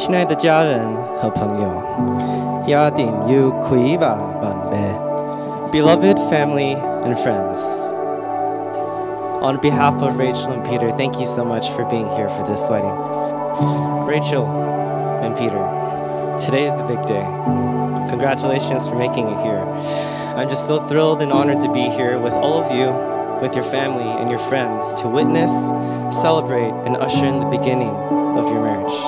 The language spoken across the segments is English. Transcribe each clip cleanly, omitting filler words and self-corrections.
亲爱的家人和朋友，家庭愉快吧，bạn bè. Beloved family and friends. On behalf of Rachel and Peter, thank you so much for being here for this wedding. Rachel and Peter, today is the big day. Congratulations for making it here. I'm just so thrilled and honored to be here with all of you, with your family and your friends, to witness, celebrate, and usher in the beginning of your marriage.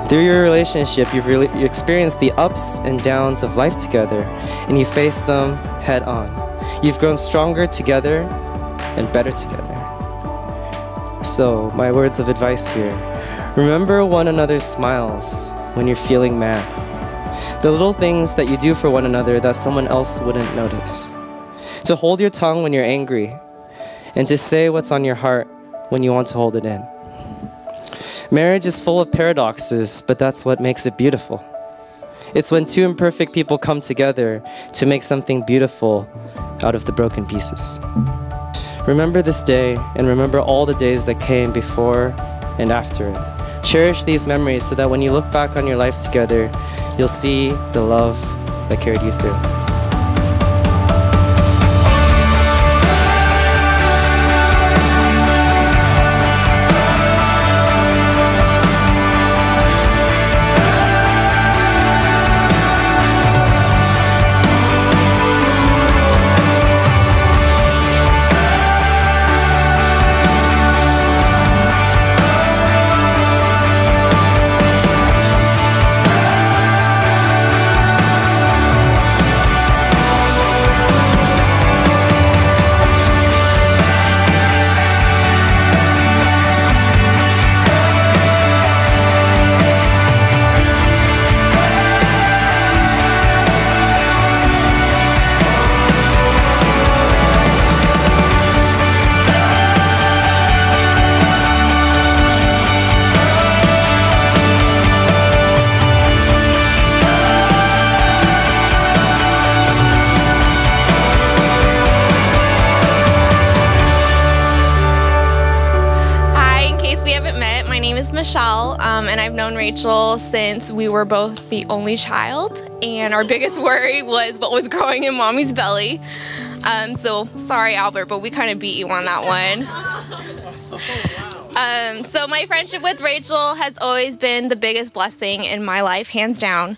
Through your relationship, you've experienced the ups and downs of life together, and you faced them head on. You've grown stronger together and better together. So, my words of advice here. Remember one another's smiles when you're feeling mad. The little things that you do for one another that someone else wouldn't notice. To hold your tongue when you're angry, and to say what's on your heart when you want to hold it in. Marriage is full of paradoxes, but that's what makes it beautiful. It's when two imperfect people come together to make something beautiful out of the broken pieces. Remember this day, and remember all the days that came before and after it. Cherish these memories so that when you look back on your life together, you'll see the love that carried you through. Michelle, and I've known Rachel since we were both the only child, and our biggest worry was what was growing in mommy's belly. So sorry Albert, but we kind of beat you on that one. So my friendship with Rachel has always been the biggest blessing in my life, hands down.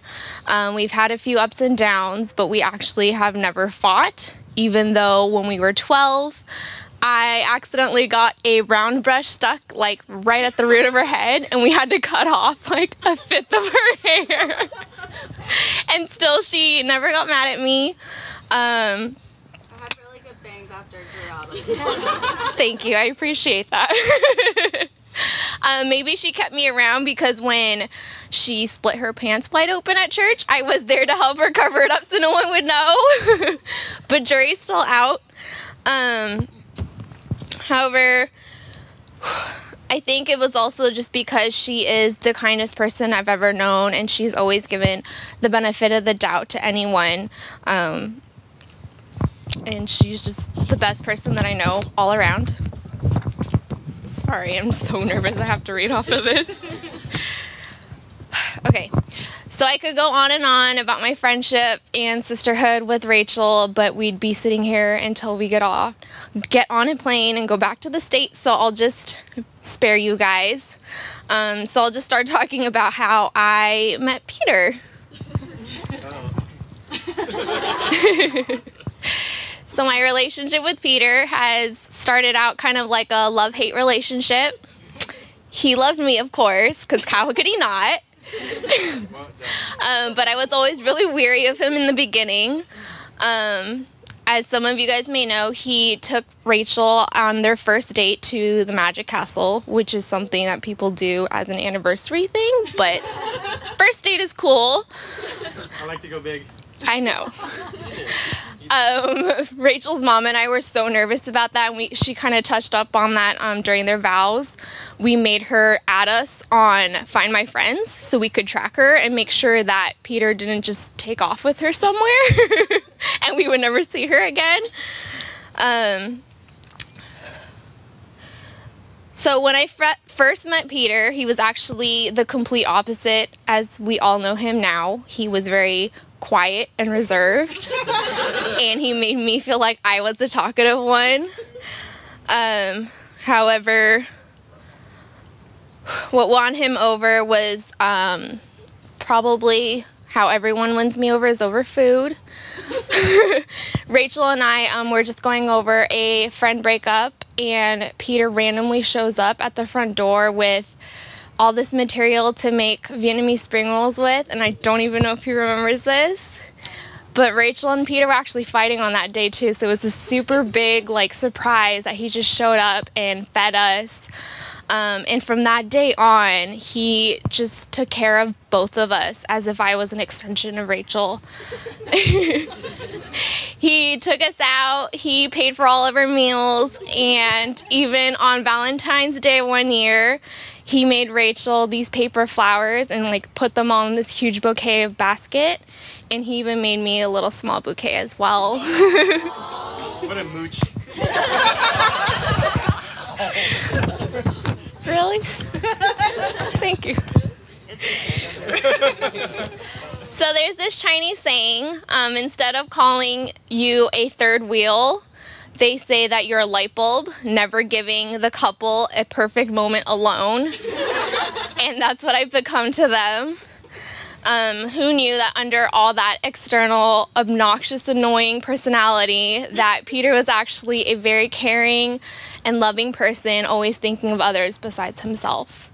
We've had a few ups and downs, but we actually have never fought, even though when we were 12, I accidentally got a round brush stuck like right at the root of her head, and we had to cut off like a fifth of her hair. And still she never got mad at me. I had really good bangs after I grew out. Thank you, I appreciate that. Maybe she kept me around because when she split her pants wide open at church, I was there to help her cover it up so no one would know. But jury's still out. However, I think it was also just because she is the kindest person I've ever known, and she's always given the benefit of the doubt to anyone. And she's just the best person that I know all around. Sorry, I'm so nervous I have to read off of this. Okay, So I could go on and on about my friendship and sisterhood with Rachel, but we'd be sitting here until we get on a plane and go back to the States, so I'll just spare you guys. So I'll just start talking about how I met Peter. So my relationship with Peter has started out kind of like a love-hate relationship. He loved me, of course, because how could he not? But I was always really weary of him in the beginning. As some of you guys may know, he took Rachel on their first date to the Magic Castle, which is something that people do as an anniversary thing, but first date is cool. I like to go big. I know. Rachel's mom and I were so nervous about that, and she kind of touched up on that during their vows. We made her add us on Find My Friends so we could track her and make sure that Peter didn't just take off with her somewhere and we would never see her again. So when I first met Peter, he was actually the complete opposite as we all know him now. He was very quiet and reserved, and he made me feel like I was the talkative one. However, what won him over was probably how everyone wins me over is over food. Rachel and I were just going over a friend breakup, and Peter randomly shows up at the front door with all this material to make Vietnamese spring rolls with, and I don't even know if he remembers this, but Rachel and Peter were actually fighting on that day too, so it was a super big like surprise that he just showed up and fed us. And from that day on, he just took care of both of us as if I was an extension of Rachel. He took us out, he paid for all of our meals, and even on Valentine's Day one year, he made Rachel these paper flowers and like put them all in this huge bouquet of basket, and he even made me a little small bouquet as well. What a mooch. Really? Thank you. So there's this Chinese saying, instead of calling you a third wheel, they say that you're a light bulb, never giving the couple a perfect moment alone. And that's what I've become to them. Who knew that under all that external, obnoxious, annoying personality, that Peter was actually a very caring and loving person, always thinking of others besides himself.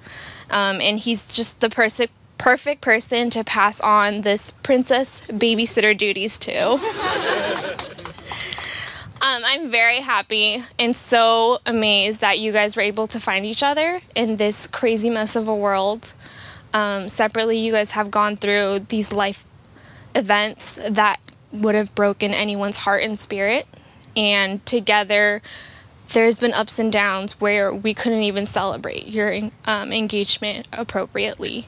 And he's just the perfect person to pass on this princess babysitter duties to. I'm very happy and so amazed that you guys were able to find each other in this crazy mess of a world. Separately, you guys have gone through these life events that would have broken anyone's heart and spirit. And together, there's been ups and downs where we couldn't even celebrate your engagement appropriately.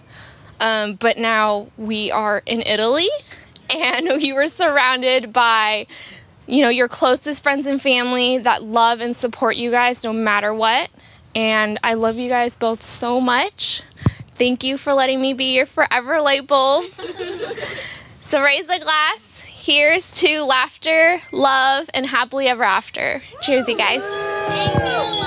But now we are in Italy, and you were surrounded by, you know, your closest friends and family that love and support you guys no matter what. And I love you guys both so much. Thank you for letting me be your forever light bulb. So raise the glass. Here's to laughter, love, and happily ever after. Cheers, you guys. Thank you.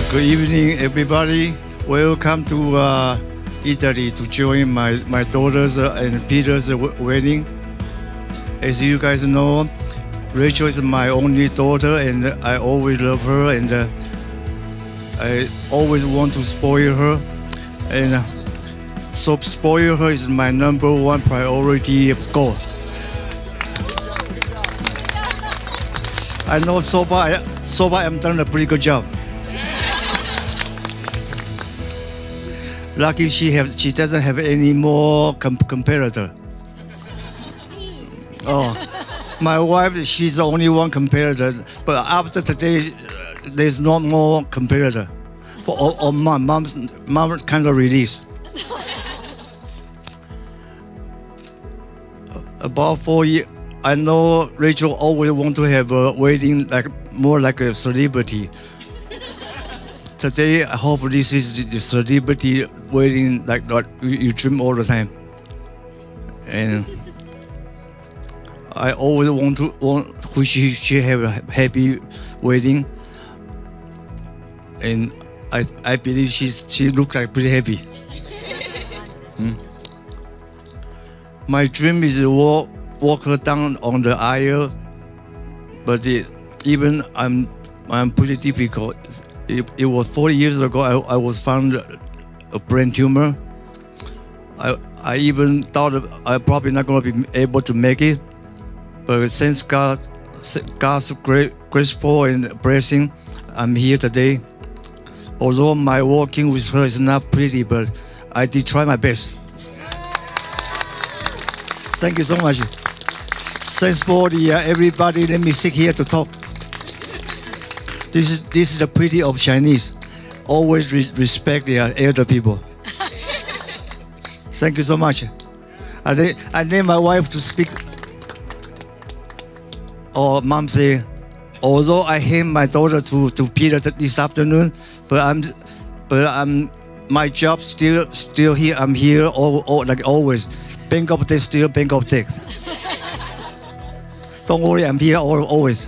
Good evening, everybody. Welcome to Italy to join my daughter's and Peter's wedding. As you guys know, Rachel is my only daughter, and I always love her, and I always want to spoil her, and so spoil her is my #1 priority goal. I know so far I'm done a pretty good job. Lucky she doesn't have any more competitor. Oh, my wife, she's the only one competitor. But after today, there's no more competitor. For my mom kind of release. About 4 years, I know Rachel always want to have a wedding more like a celebrity. Today, I hope this is the celebrity wedding like what you dream all the time. And I always want she have a happy wedding. And I believe she looks like pretty happy. My dream is to walk her down on the aisle, but even I'm pretty difficult. It was 40 years ago. I was found a brain tumor. I even thought I'm probably not going to be able to make it, but since God's graceful and blessing, I'm here today. Although my walking with her is not pretty, but I did try my best. Thank you so much. Thanks for everybody. Let me sit here to talk. This is the pretty of Chinese. Always respect their elder people. Thank you so much. I need my wife to speak. Oh, Mom say, although I hand my daughter to Peter this afternoon, but my job still here. I'm here like always. Bank of Tech still Bank of Tech. Don't worry, I'm here always.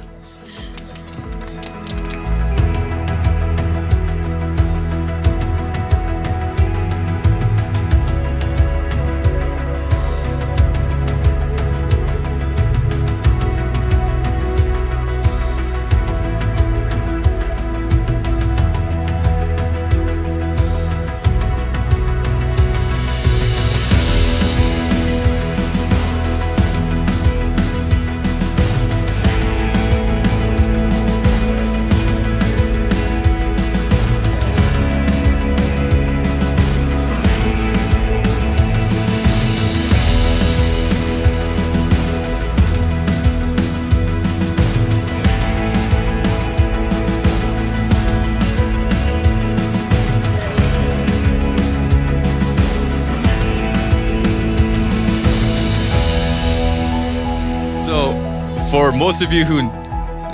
For most of you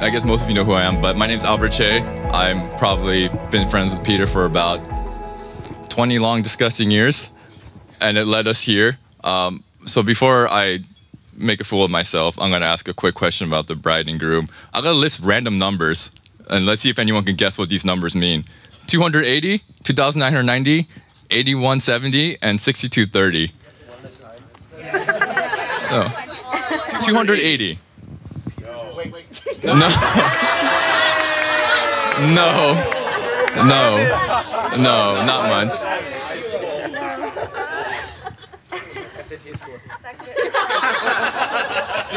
I guess most of you know who I am, but my name's Albert Chaey. I'm probably been friends with Peter for about 20 long disgusting years, and it led us here. So before I make a fool of myself, I'm gonna ask a quick question about the bride and groom. I'm gonna list random numbers, and let's see if anyone can guess what these numbers mean. 280, 2,990, 8170, and 6230. Oh. 280. No. No, not months.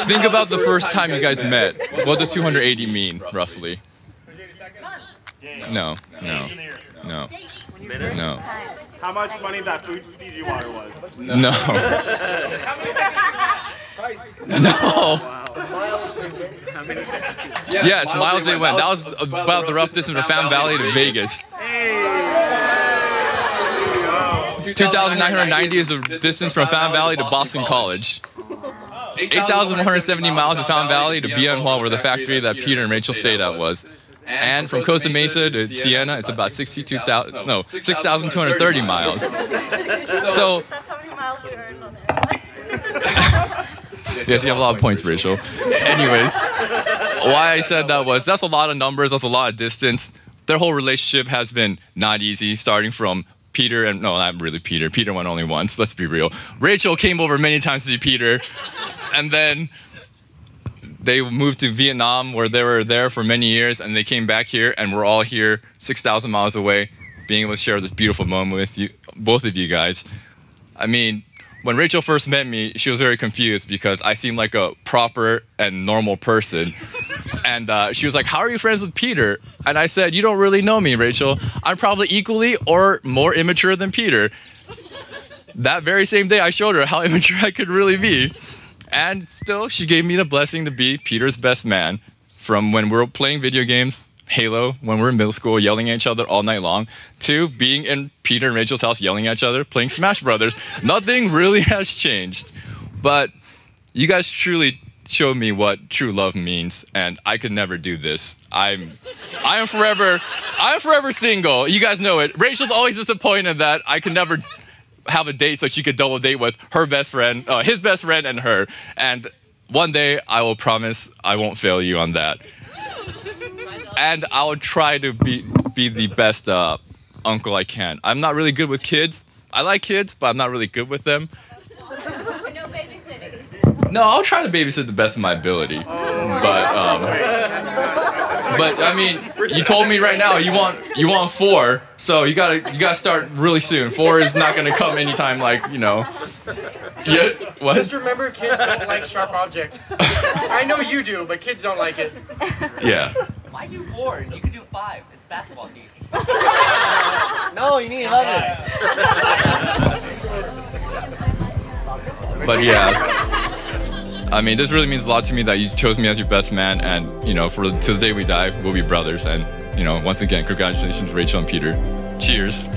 Think about the first time you guys met. What does 280 mean, roughly? No. How much money that Fiji water was? No. No. Yes, miles they went. That was about the rough distance from Fan Valley to Vegas. 2,990 is the distance from Fan Valley to Boston College. 8,170 miles to Fountain Valley to Bienhua, where the factory that Peter and Rachel stayed at was. And from Costa Mesa to Siena, it's about 6,230 miles. So, that's how many miles we earned on it. yes, you have a lot of points, Rachel. Anyways, why I said that was, that's a lot of numbers, that's a lot of distance. their whole relationship has been not easy, starting from Peter and, no, not really Peter. Peter went only once, let's be real. Rachel came over many times to see Peter, and then they moved to Vietnam where they were there for many years, and they came back here, and we're all here 6,000 miles away, being able to share this beautiful moment with you, both of you guys. I mean, when Rachel first met me, she was very confused because I seemed like a proper and normal person. And she was like, how are you friends with Peter? And I said, you don't really know me, Rachel. I'm probably equally or more immature than Peter. That very same day, I showed her how immature I could really be. And still, she gave me the blessing to be Peter's best man. From when we were playing video games, Halo, when we were in middle school, yelling at each other all night long, to being in Peter and Rachel's house yelling at each other, playing Smash Brothers. Nothing really has changed. But you guys truly showed me what true love means, and I could never do this. I am forever single. You guys know it. Rachel's always disappointed that I could never have a date so she could double date with her best friend, his best friend and her. And one day I will promise I won't fail you on that. And I'll try to be the best uncle I can. I'm not really good with kids. I like kids, but I'm not really good with them. No babysitting. No, I'll try to babysit the best of my ability. But I mean, you told me right now you want 4, so you gotta start really soon. 4 is not gonna come anytime, like, you know. Yeah, what? Just remember, kids don't like sharp objects. I know you do, but kids don't like it. Yeah. Why do 4? You can do 5. It's basketball team. No, you need 11. But yeah. I mean, this really means a lot to me that you chose me as your best man, and, you know, to the day we die, we'll be brothers. And, you know, once again, congratulations, Rachel and Peter. Cheers.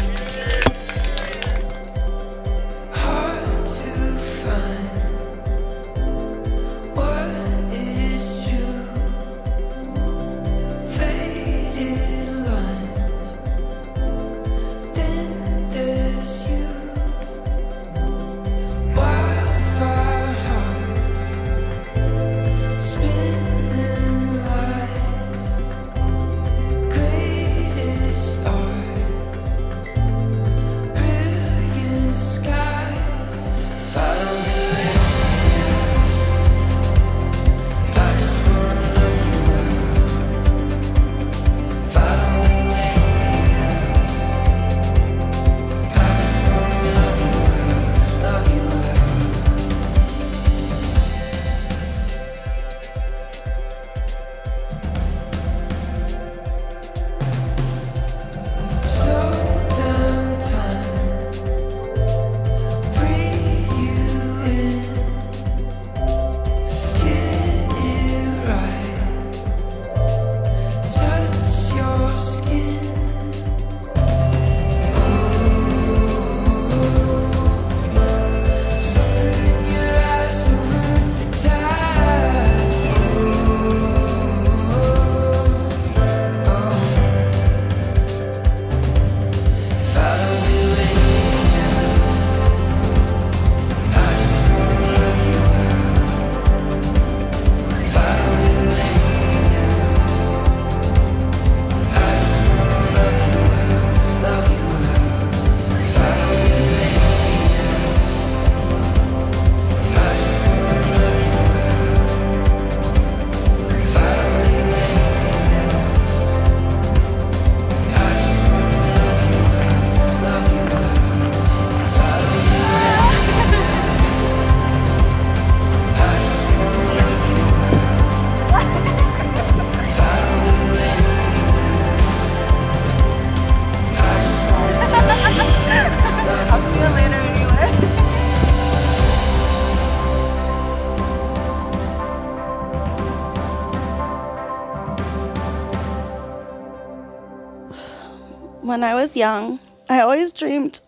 When I was young, I always dreamed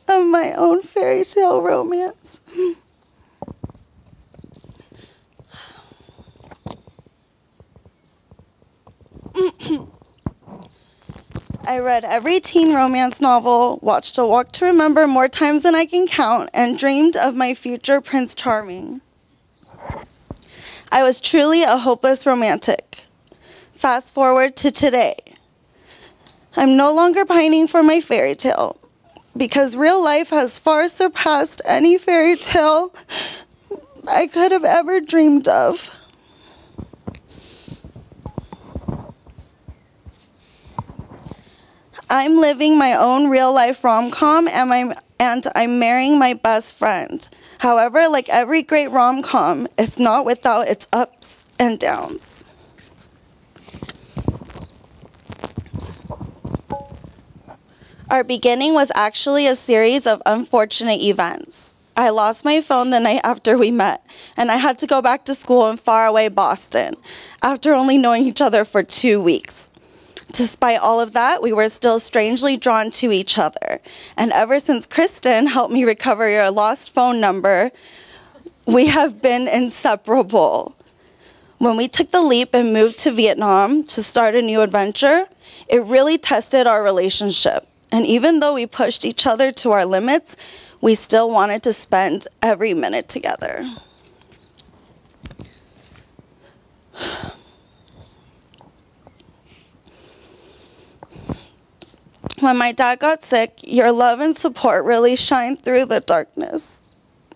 of my own fairy tale romance. I read every teen romance novel, watched A Walk to Remember more times than I can count, and dreamed of my future Prince Charming. I was truly a hopeless romantic. Fast forward to today. I'm no longer pining for my fairy tale, because real life has far surpassed any fairy tale I could have ever dreamed of. I'm living my own real-life rom-com, and I'm marrying my best friend. However, like every great rom-com, it's not without its ups and downs. Our beginning was actually a series of unfortunate events. I lost my phone the night after we met, and I had to go back to school in faraway Boston after only knowing each other for 2 weeks. Despite all of that, we were still strangely drawn to each other. And ever since Kristen helped me recover your lost phone number, we have been inseparable. When we took the leap and moved to Vietnam to start a new adventure, it really tested our relationship. And even though we pushed each other to our limits, we still wanted to spend every minute together. When my dad got sick, your love and support really shined through the darkness.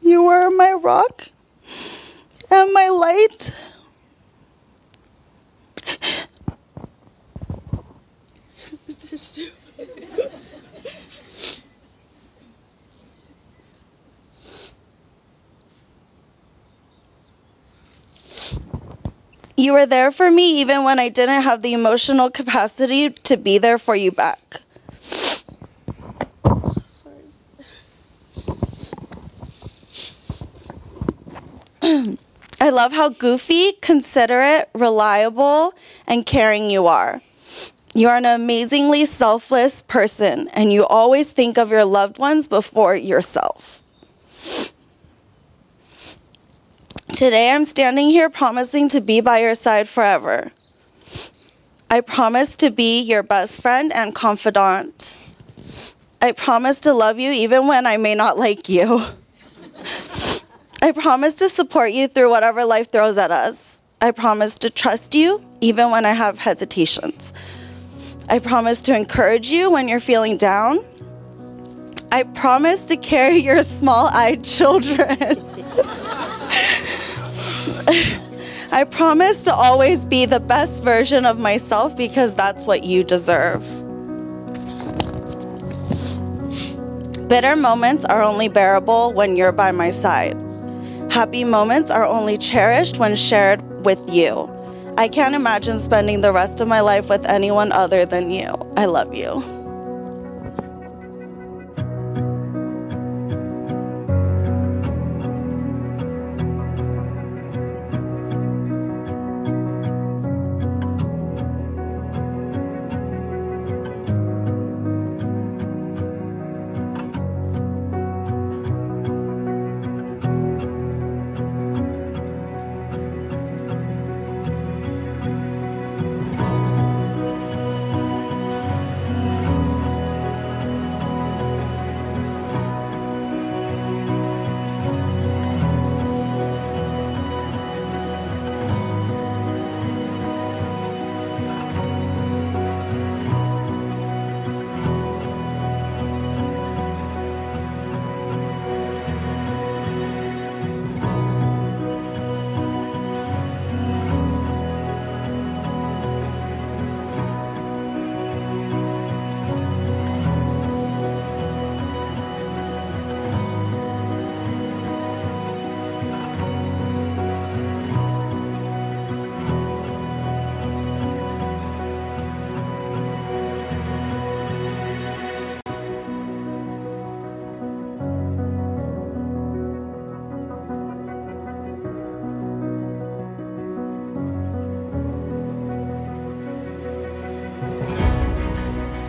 You were my rock and my light. You were there for me even when I didn't have the emotional capacity to be there for you back. I love how goofy, considerate, reliable, and caring you are. You are an amazingly selfless person, and you always think of your loved ones before yourself. Today, I'm standing here promising to be by your side forever. I promise to be your best friend and confidant. I promise to love you even when I may not like you. I promise to support you through whatever life throws at us. I promise to trust you even when I have hesitations. I promise to encourage you when you're feeling down. I promise to carry your small-eyed children. I promise to always be the best version of myself because that's what you deserve. Bitter moments are only bearable when you're by my side. Happy moments are only cherished when shared with you. I can't imagine spending the rest of my life with anyone other than you. I love you.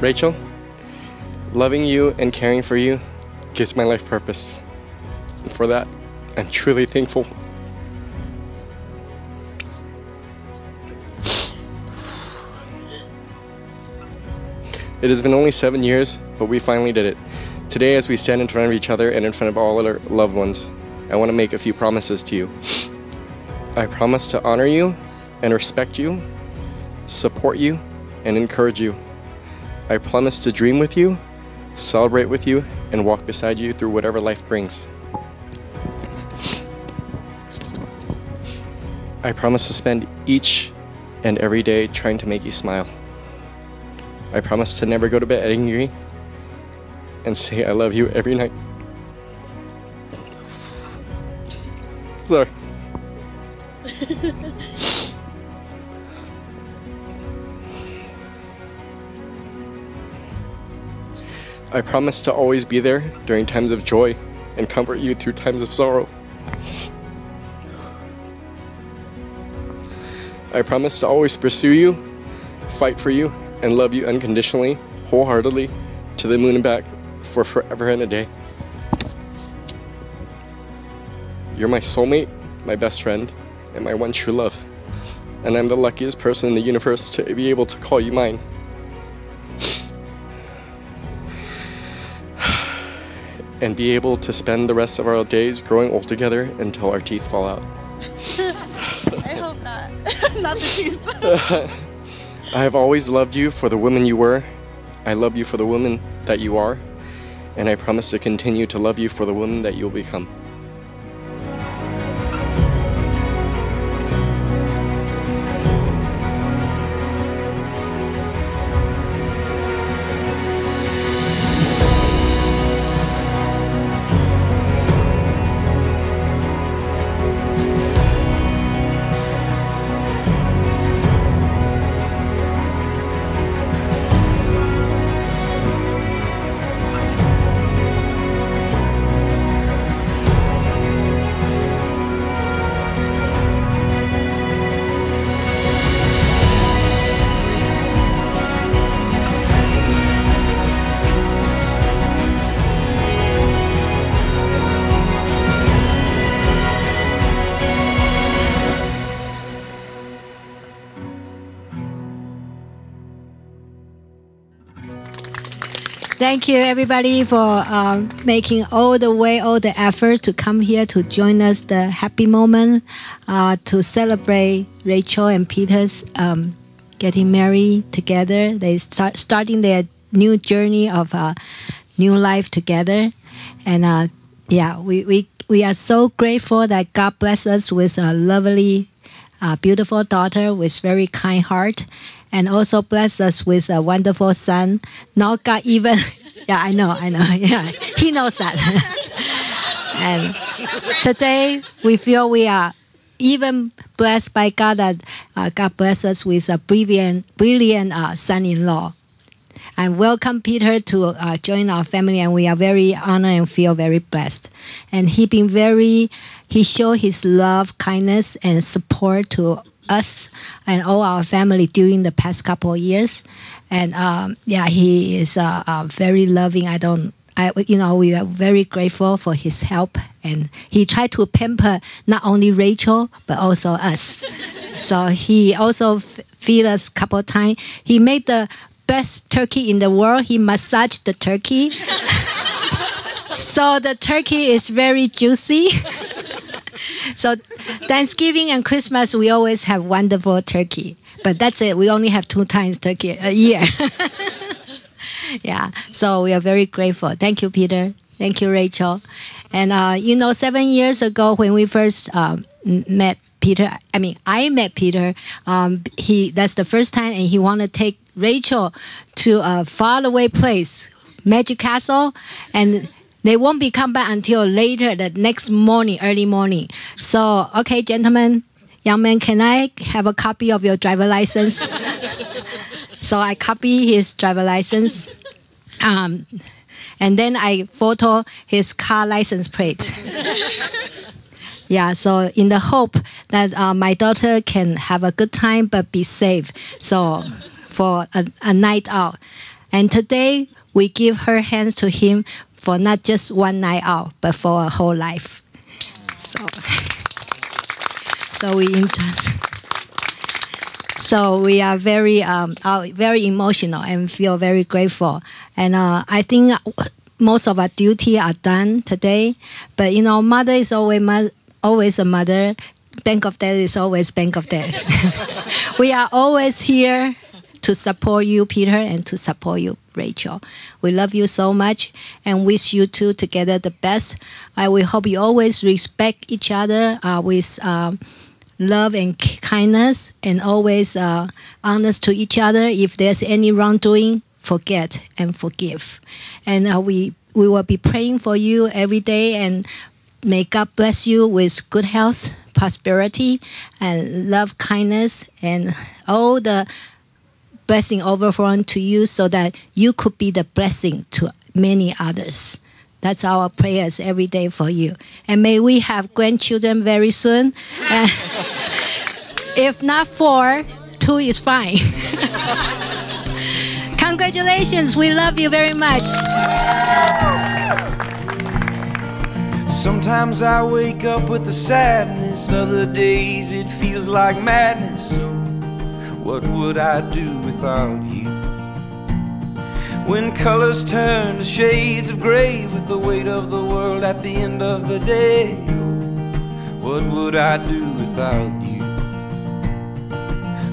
Rachel, loving you and caring for you gives my life purpose. And for that, I'm truly thankful. It has been only 7 years, but we finally did it. Today, as we stand in front of each other and in front of all our loved ones, I want to make a few promises to you. I promise to honor you and respect you, support you, and encourage you. I promise to dream with you, celebrate with you, and walk beside you through whatever life brings. I promise to spend each and every day trying to make you smile. I promise to never go to bed angry and say I love you every night. Sorry. I promise to always be there during times of joy and comfort you through times of sorrow. I promise to always pursue you, fight for you, and love you unconditionally, wholeheartedly, to the moon and back, for forever and a day. You're my soulmate, my best friend, and my one true love. And I'm the luckiest person in the universe to be able to call you mine. And be able to spend the rest of our days growing old together until our teeth fall out. I hope not. Not the teeth. I have always loved you for the woman you were. I love you for the woman that you are. And I promise to continue to love you for the woman that you'll become. Thank you, everybody, for making all the effort to come here to join us the happy moment to celebrate Rachel and Peter's getting married together. They starting their new journey of new life together, and we are so grateful that God bless us with a lovely, beautiful daughter with very kind heart. And also bless us with a wonderful son. Now God even, yeah, I know, yeah, he knows that. And today we feel we are even blessed by God that God bless us with a brilliant son-in-law. And welcome Peter to join our family, and we are very honored and feel very blessed. And he showed his love, kindness, and support to us and all our family during the past couple of years. And he is very loving. We are very grateful for his help, and he tried to pamper not only Rachel but also us. So he also feed us a couple of times. He made the best turkey in the world. He massaged the turkey. So the turkey is very juicy. So Thanksgiving and Christmas, we always have wonderful turkey. But that's it. We only have 2 times turkey a year. Yeah. So we are very grateful. Thank you, Peter. Thank you, Rachel. And, 7 years ago when we first met Peter, I met Peter. That's the first time, and he wanted to take Rachel to a faraway place, Magic Castle, and they won't be come back until later, the next morning, early morning. So, okay, gentlemen, young man, can I have a copy of your driver license? So I copy his driver license. And then I photo his car license plate. Yeah, so in the hope that my daughter can have a good time but be safe. So for a night out. And today we give her hands to him for not just one night out, but for a whole life. So we enjoy. So we are very emotional and feel very grateful. And I think most of our duty are done today. But mother is always a mother. Bank of Dad is always Bank of Dad. We are always here to support you, Peter, and to support you, Rachel. We love you so much and wish you two together the best. We hope you always respect each other with love and kindness, and always honest to each other. If there's any wrongdoing, forget and forgive. And we will be praying for you every day, and may God bless you with good health, prosperity, and love, kindness, and all the blessing overflowing to you, so that you could be the blessing to many others. That's our prayers every day for you. And may we have grandchildren very soon. If not 4, 2 is fine. Congratulations, we love you very much. Sometimes I wake up with the sadness, other days it feels like madness. So what would I do without you? When colors turn to shades of gray, with the weight of the world at the end of the day, what would I do without you?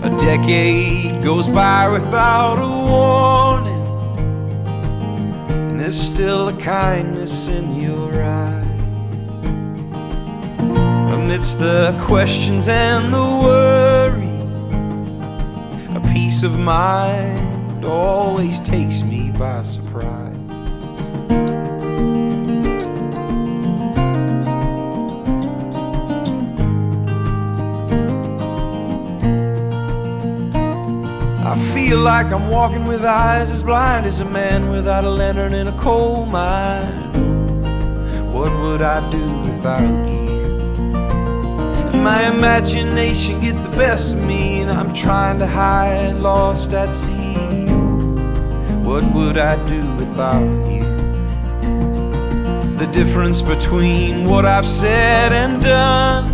A decade goes by without a warning, and there's still a kindness in your eye. Amidst the questions and the worry, a peace of mind always takes me by surprise. I feel like I'm walking with eyes as blind as a man without a lantern in a coal mine. What would I do without you? My imagination gets the best of me, and I'm trying to hide, lost at sea. What would I do without you? The difference between what I've said and done,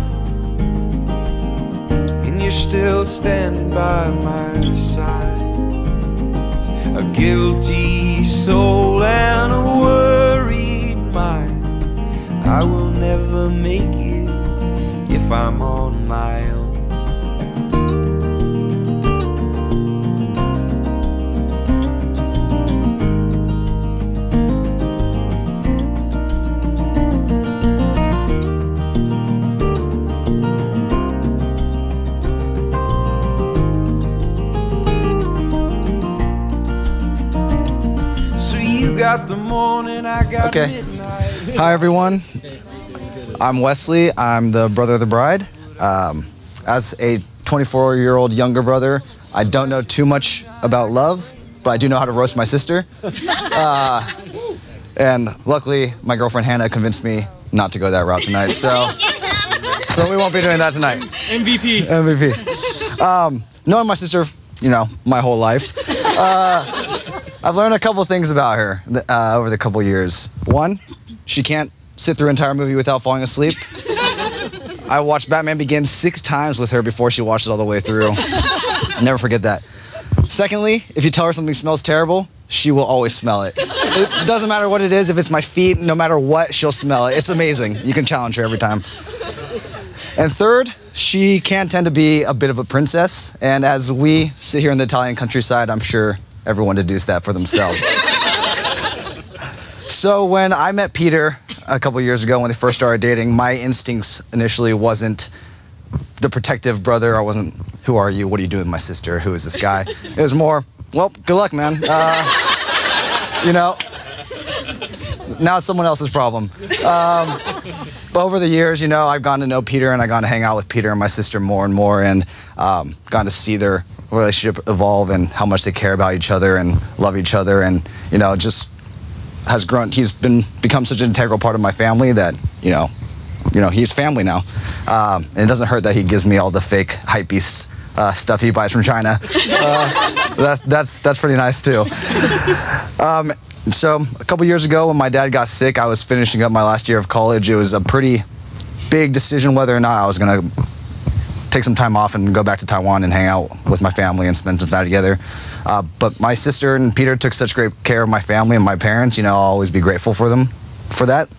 and you're still standing by my side. A guilty soul and a worried mind. I will never make it if I'm on my own. So you got the morning, I got midnight. Hi everyone. I'm Wesley. I'm the brother of the bride. As a 24-year-old younger brother, I don't know too much about love, but I do know how to roast my sister. And luckily, my girlfriend Hannah convinced me not to go that route tonight, so we won't be doing that tonight. MVP. MVP. Knowing my sister, my whole life, I've learned a couple things about her over the couple years. One, she can't sit through an entire movie without falling asleep. I watched Batman Begins 6 times with her before she watched it all the way through. I'll never forget that. Secondly, if you tell her something smells terrible, she will always smell it. It doesn't matter what it is. If it's my feet, no matter what, she'll smell it. It's amazing. You can challenge her every time. And third, she can tend to be a bit of a princess. And as we sit here in the Italian countryside, I'm sure everyone deduced that for themselves. So when I met Peter a couple years ago, when they first started dating, my instincts initially wasn't the protective brother. I wasn't, who are you? What are you doing with my sister? Who is this guy? It was more, well, good luck, man. Now it's someone else's problem. But over the years, I've gotten to know Peter, and I've gotten to hang out with Peter and my sister more and more, and gotten to see their relationship evolve and how much they care about each other and love each other, and just has grown. He's become such an integral part of my family that he's family now, and it doesn't hurt that he gives me all the fake hypebeast stuff he buys from China. That's pretty nice too. So a couple years ago, when my dad got sick, I was finishing up my last year of college. It was a pretty big decision whether or not I was gonna take some time off and go back to Taiwan and hang out with my family and spend some time together. But my sister and Peter took such great care of my family and my parents. I'll always be grateful for them for that.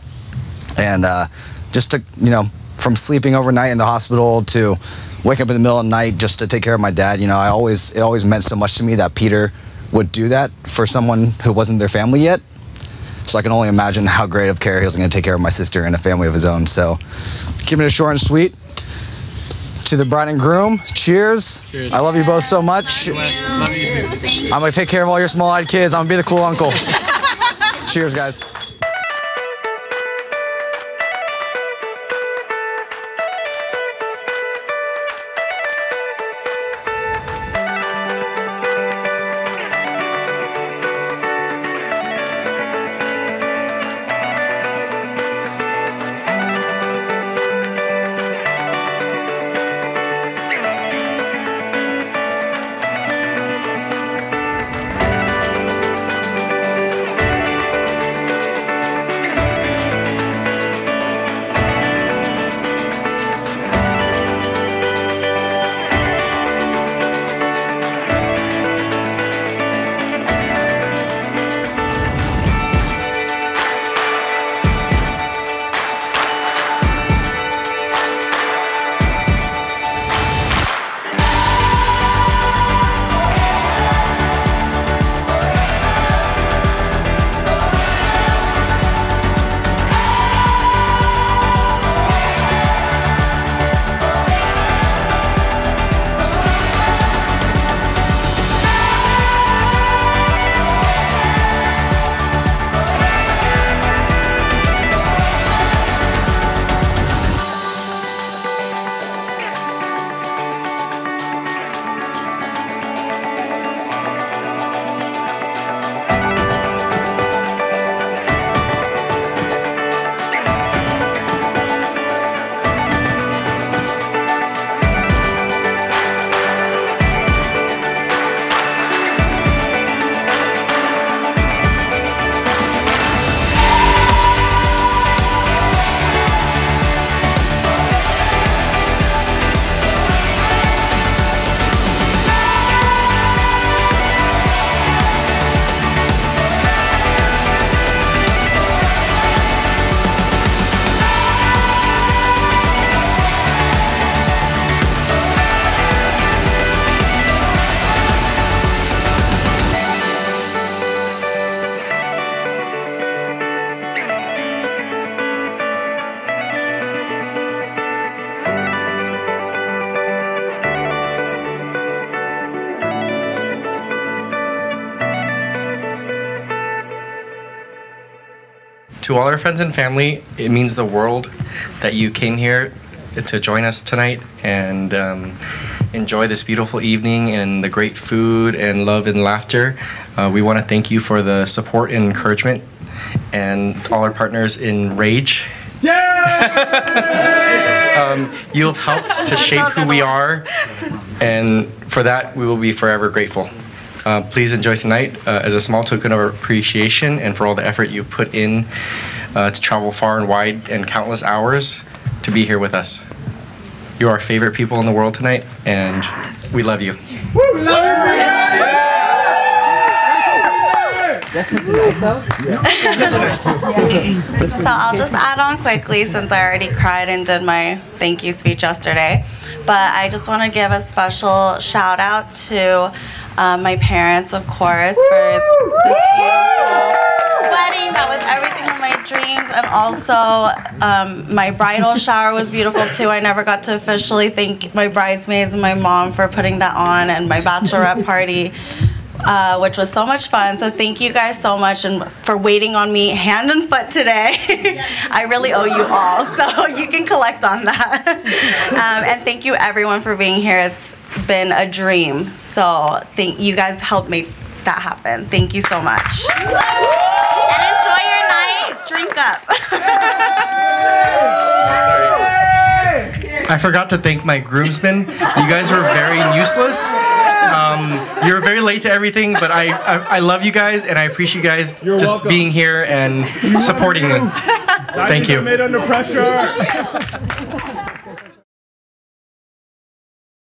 And just to, from sleeping overnight in the hospital to waking up in the middle of the night just to take care of my dad. You know, it always meant so much to me that Peter would do that for someone who wasn't their family yet. So I can only imagine how great of care he was going to take care of my sister and a family of his own. So keeping it short and sweet. To the bride and groom, cheers. Cheers. I love you both so much. Love you. I'm going to take care of all your small-eyed kids. I'm going to be the cool uncle. Cheers, guys. To all our friends and family, it means the world that you came here to join us tonight and enjoy this beautiful evening and the great food and love and laughter. We want to thank you for the support and encouragement, and all our partners in Rage. You have helped to shape who we are, and for that we will be forever grateful. Please enjoy tonight as a small token of appreciation and for all the effort you've put in to travel far and wide and countless hours to be here with us. You're our favorite people in the world tonight, and we love you. Woo, we love you. So I'll just add on quickly since I already cried and did my thank you speech yesterday. But I just want to give a special shout out to my parents, of course, for this beautiful wedding. That was everything of my dreams. And also my bridal shower was beautiful too. I never got to officially thank my bridesmaids and my mom for putting that on, and my bachelorette party, which was so much fun. So thank you guys so much and for waiting on me hand and foot today. I really owe you all, so you can collect on that. And thank you everyone for being here. It's been a dream. So you guys helped make that happen. Thank you so much. And enjoy your night. Drink up. I forgot to thank my groomsmen. You guys were very useless. You were very late to everything, but I love you guys, and I appreciate you guys just being here and supporting me. Thank you. Made under pressure.